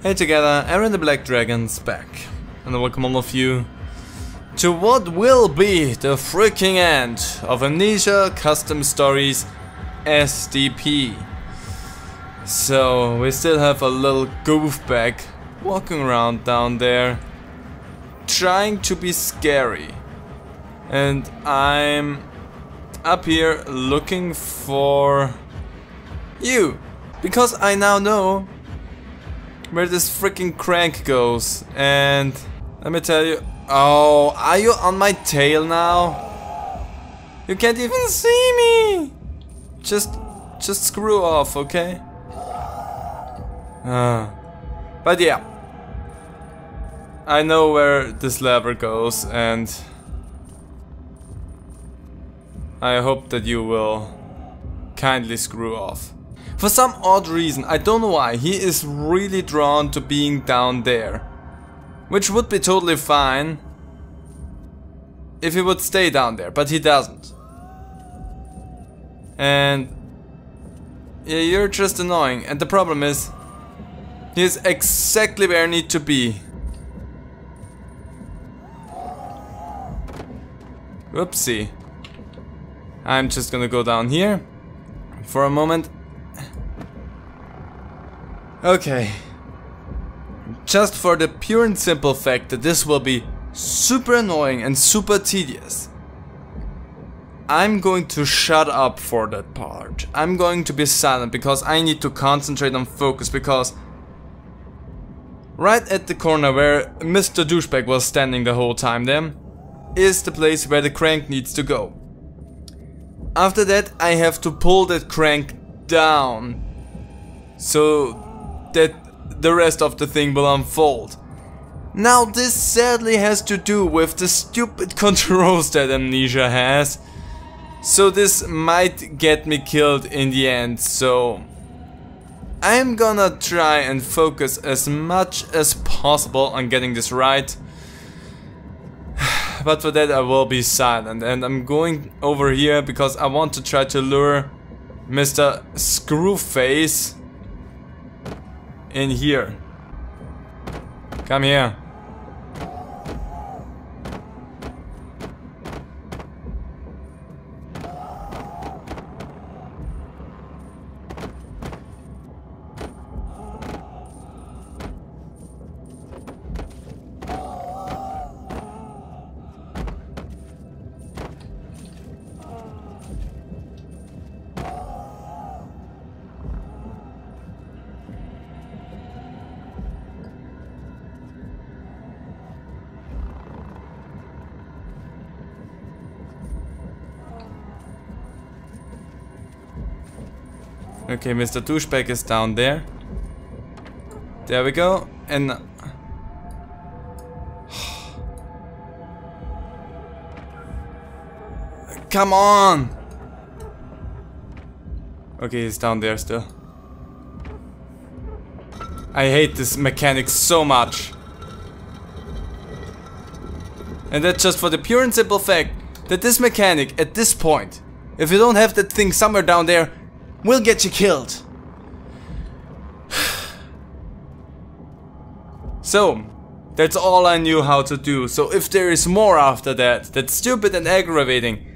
Hey together, Aaron the Black Dragon's back, and I welcome all of you to what will be the freaking end of Amnesia Custom Stories SDP. So we still have a little goofbag walking around down there, trying to be scary, and I'm up here looking for you, because I now know where this freaking crank goes. And let me tell you, oh, are you on my tail now? You can't even see me. Just screw off, okay? But yeah, I know where this lever goes, and I hope that you will kindly screw off. For some odd reason, I don't know why, he is really drawn to being down there. Which would be totally fine if he would stay down there, but he doesn't. And yeah, you're just annoying, and the problem is, he is exactly where I need to be. Whoopsie. I'm just gonna go down here for a moment. Okay, just for the pure and simple fact that this will be super annoying and super tedious, I'm going to shut up for that part. I'm going to be silent because I need to concentrate and focus, because right at the corner where Mr. Douchebag was standing the whole time there is the place where the crank needs to go. After that I have to pull that crank down so that the rest of the thing will unfold. Now this sadly has to do with the stupid controls that Amnesia has, so this might get me killed in the end, so I'm gonna try and focus as much as possible on getting this right. But for that I will be silent, and I'm going over here because I want to try to lure Mr. Screwface in here. Come here. Okay, Mr. Douchebag is down there. There we go. And come on! Okay, he's down there still. I hate this mechanic so much. And that's just for the pure and simple fact that this mechanic, at this point, if you don't have that thing somewhere down there, will get you killed. So, that's all I knew how to do. So if there is more after that, that's stupid and aggravating,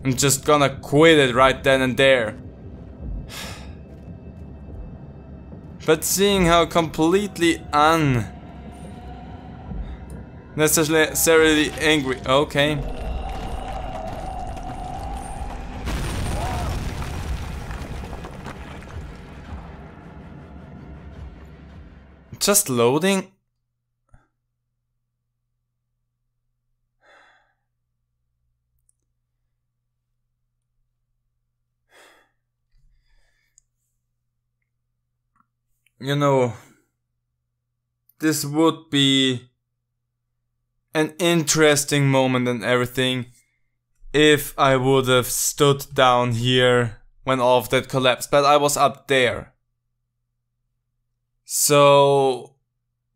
I'm just gonna quit it right then and there. But seeing how completely unnecessarily angry... Okay. Just loading? You know, this would be an interesting moment and everything if I would have stood down here when all of that collapsed, but I was up there. So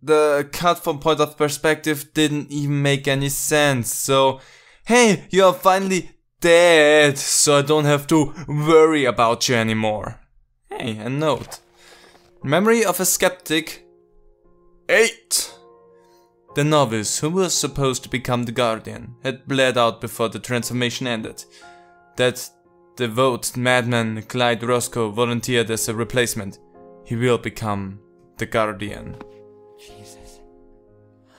the cut from point of perspective didn't even make any sense. So hey, you are finally dead, so I don't have to worry about you anymore. Hey, a note. Memory of a skeptic 8. The novice, who was supposed to become the guardian, had bled out before the transformation ended. That devout madman Clyde Roscoe volunteered as a replacement. He will become the guardian. Jesus.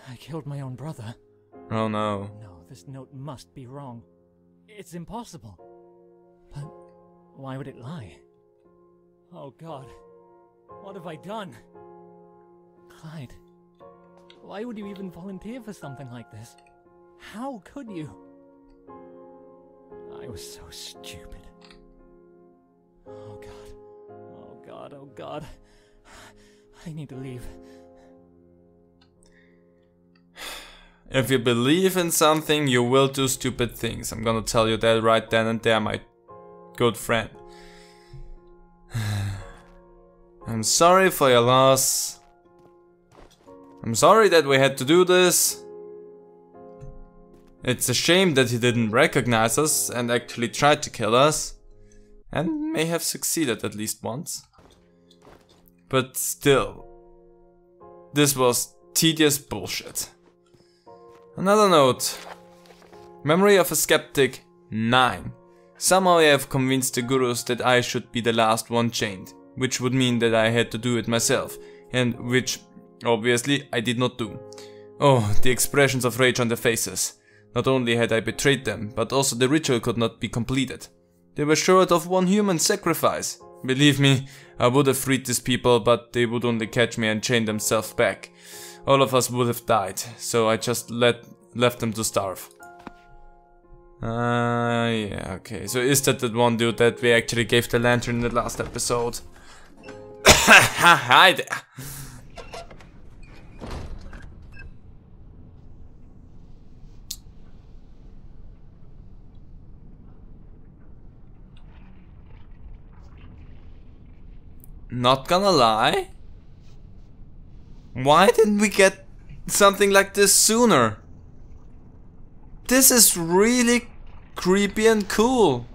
I killed my own brother. Oh no. No, this note must be wrong. It's impossible. But why would it lie? Oh God. What have I done? Clyde, why would you even volunteer for something like this? How could you? I was so stupid. Oh God. Oh God, oh God. I need to leave. If you believe in something, you will do stupid things. I'm gonna tell you that right then and there, my good friend. I'm sorry for your loss. I'm sorry that we had to do this. It's a shame that he didn't recognize us and actually tried to kill us. And may have succeeded at least once. But still, this was tedious bullshit. Another note. Memory of a Skeptic 9. Somehow I have convinced the gurus that I should be the last one chained, which would mean that I had to do it myself, and which, obviously, I did not do. Oh, the expressions of rage on their faces. Not only had I betrayed them, but also the ritual could not be completed. They were short of one human sacrifice. Believe me, I would have freed these people, but they would only catch me and chain themselves back. All of us would have died, so I just left them to starve. Yeah, okay. So is that the one dude that we actually gave the lantern in the last episode? Hi there! Not gonna lie. Why didn't we get something like this sooner? This is really creepy and cool.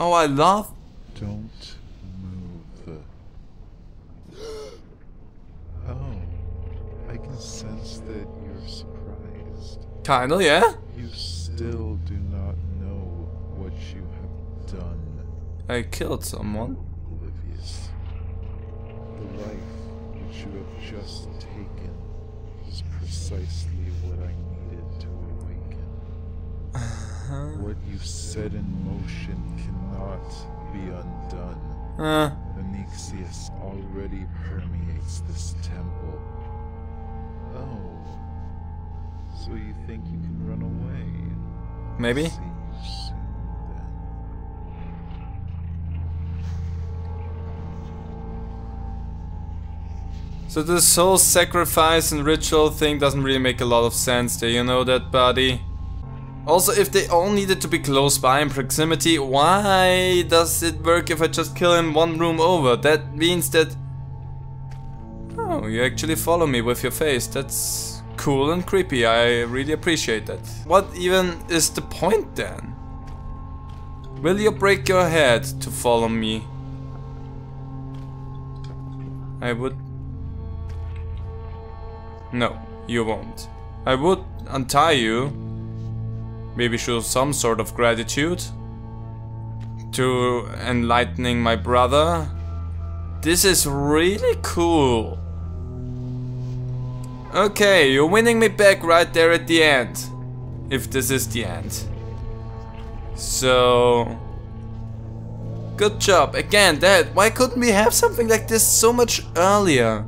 Oh, I love... Don't move. Oh, I can sense that you're surprised. Kinda, yeah? You still do not know what you have done. I killed someone. Oblivious. The life which you have just taken is precisely what I needed to awaken. What you set in motion cannot be undone. Onyxius already permeates this temple. Oh, so you think you can run away? Maybe? See you soon, then. So this whole sacrifice and ritual thing doesn't really make a lot of sense there, you know that, buddy? Also, if they all needed to be close by in proximity, why does it work if I just kill him one room over? That means that... Oh, you actually follow me with your face. That's cool and creepy. I really appreciate that. What even is the point then? Will you break your head to follow me? I would... No, you won't. I would untie you. Maybe show some sort of gratitude to enlightening my brother. This is really cool. Okay, you're winning me back right there at the end. If this is the end. So... Good job. Again, Dad, why couldn't we have something like this so much earlier?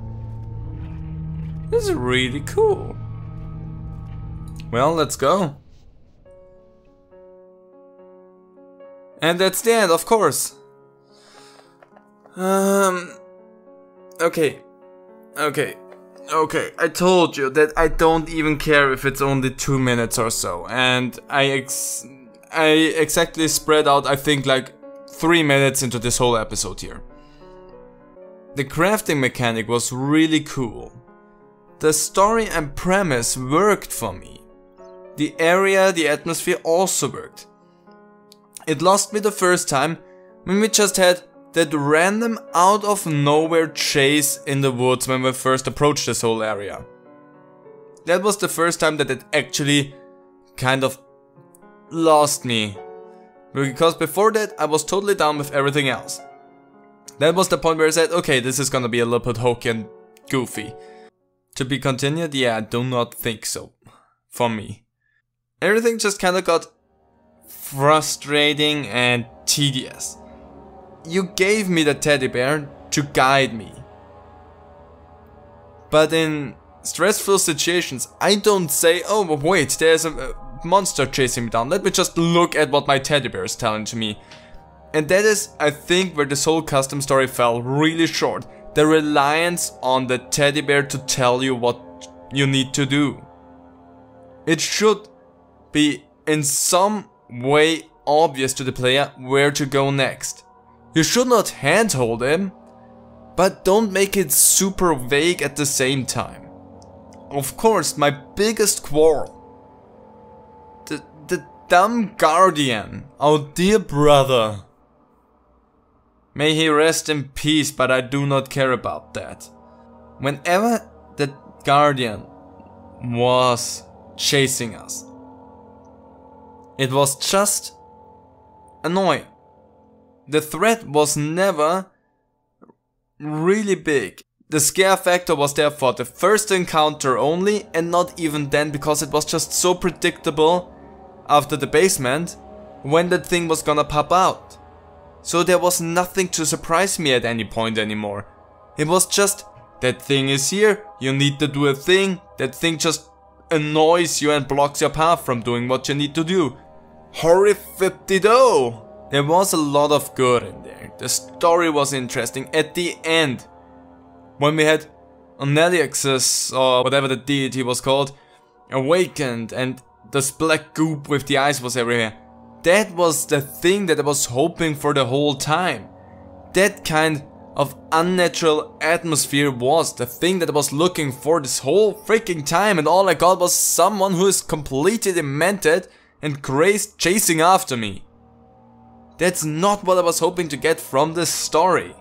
This is really cool. Well, let's go. And that's the end, of course. Okay. I told you that I don't even care if it's only 2 minutes or so. And I exactly spread out, I think, like 3 minutes into this whole episode here. The crafting mechanic was really cool. The story and premise worked for me. The area, the atmosphere also worked. It lost me the first time, when we just had that random out of nowhere chase in the woods when we first approached this whole area. That was the first time that it actually kind of lost me. Because before that I was totally down with everything else. That was the point where I said, okay, this is gonna be a little bit hokey and goofy. To be continued? Yeah, I do not think so. For me. Everything just kinda got frustrating and tedious. You gave me the teddy bear to guide me. But in stressful situations, I don't say, oh wait, there's a monster chasing me down. Let me just look at what my teddy bear is telling to me. And that is, I think, where this whole custom story fell really short. The reliance on the teddy bear to tell you what you need to do. It should be in some way obvious to the player where to go next. You should not handhold him, but don't make it super vague at the same time. Of course, my biggest quarrel. The dumb guardian, our dear brother. May he rest in peace, but I do not care about that. Whenever the guardian was chasing us, it was just annoying. The threat was never really big. The scare factor was there for the first encounter only, and not even then, because it was just so predictable after the basement when that thing was gonna pop out. So there was nothing to surprise me at any point anymore. It was just, that thing is here, you need to do a thing, that thing just annoys you and blocks your path from doing what you need to do. Horrifiptido! There was a lot of good in there. The story was interesting. At the end, when we had Oneliax's, or whatever the deity was called, awakened and this black goop with the eyes was everywhere. That was the thing that I was hoping for the whole time. That kind of unnatural atmosphere was the thing that I was looking for this whole freaking time, and all I got was someone who is completely demented and crazed chasing after me. That's not what I was hoping to get from this story.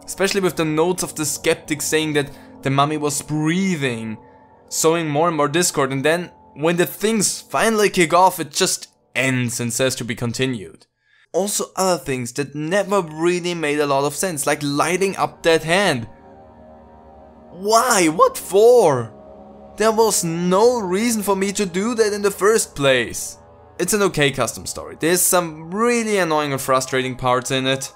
Especially with the notes of the skeptic saying that the mummy was breathing, sowing more and more discord, and then when the things finally kick off, it just ends and says to be continued. Also other things that never really made a lot of sense, like lighting up that hand. Why? What for? There was no reason for me to do that in the first place. It's an okay custom story. There's some really annoying and frustrating parts in it.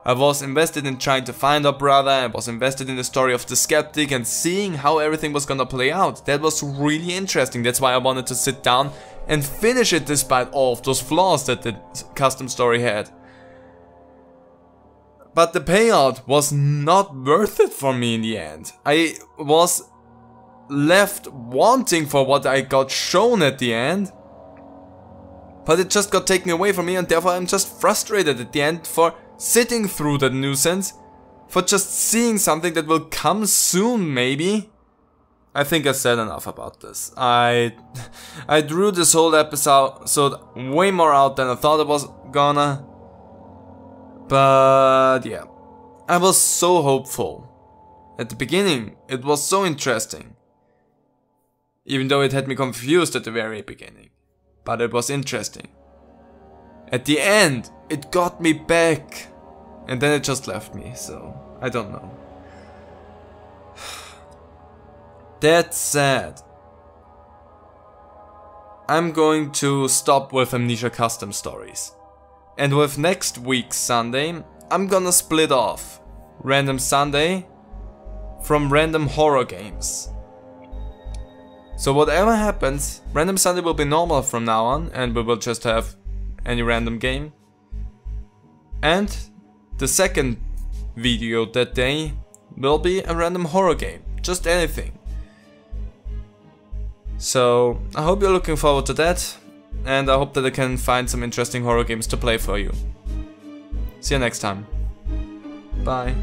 I was invested in trying to find our brother, I was invested in the story of the skeptic and seeing how everything was gonna play out. That was really interesting, that's why I wanted to sit down and finish it despite all of those flaws that the custom story had. But the payout was not worth it for me in the end. I was left wanting for what I got shown at the end. But it just got taken away from me, and therefore I'm just frustrated at the end for sitting through that nuisance, for just seeing something that will come soon maybe. I think I said enough about this. I drew this whole episode way more out than I thought it was gonna. But yeah, I was so hopeful. At the beginning, it was so interesting. Even though it had me confused at the very beginning. But it was interesting. At the end, it got me back. And then it just left me, so I don't know. That said, I'm going to stop with Amnesia custom stories. And with next week's Sunday, I'm gonna split off Random Sunday from Random Horror Games. So whatever happens, Random Sunday will be normal from now on, and we will just have any random game. And the second video that day will be a random horror game, just anything. So I hope you're looking forward to that, and I hope that I can find some interesting horror games to play for you. See you next time. Bye.